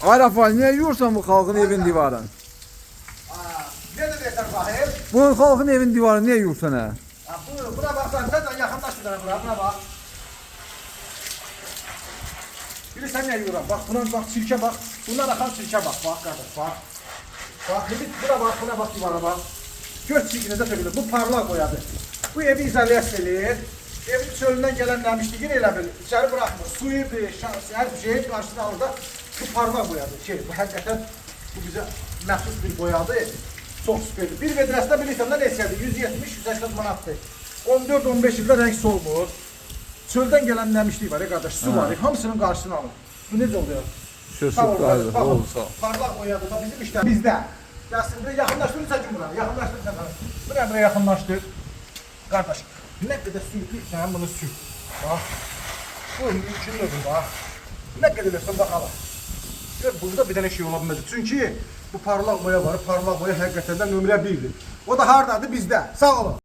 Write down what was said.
Ay Rafael, niye yursan bu halkın evin divarını? Ne de yeter bakayım? Bu halkın evin divarını niye yursan ha? Buna bak sen yakınlaş bir tane buna bak. Bir de sen ne yiyorsun? Bak buna bak sirke bak. Bunlar akan sirke bak kardeş bak. Bak buna bak divara bak. Göz çirkinize söylüyor. Bu parlak boyadı. Bu evi izolasyon edir. Evin çölünden gelen nəmişliğini elə bil. İçeri bırakmır. Suyudur, her bir şeyin karşısına alır da bu parlak boyadı. Bu hakikaten bu bize məxsus bir boyadı. Çok süperdi. Bir vedrəsində bilirsən də neçədir? 170-180 manatdır. 14-15 ildə renk solmur. Çöldən gələn nəmişlik var ya qardaş, su var. Hamısının qarşısını alır. Bu necə oluyor? Şösüb qaydı, olsa. Parlak boyadı da bizim işler bizdə. Gəlsin, yaxınlaşdırın çəkin buna. Yaxınlaşdırın çəkin. Buraya yaxınlaşdır. Qardaş, nə qədər sürtür, sən bunu sür. Bax. Bu mümkündür bax. Nə qədər versən bakalım. Gör, burada bir dənə şey ola bilməz. Çünki bu parlak boya var. Parlak boya həqiqətən də nömrə 1'dir. O da hardadır? Bizdə. Sağ olun.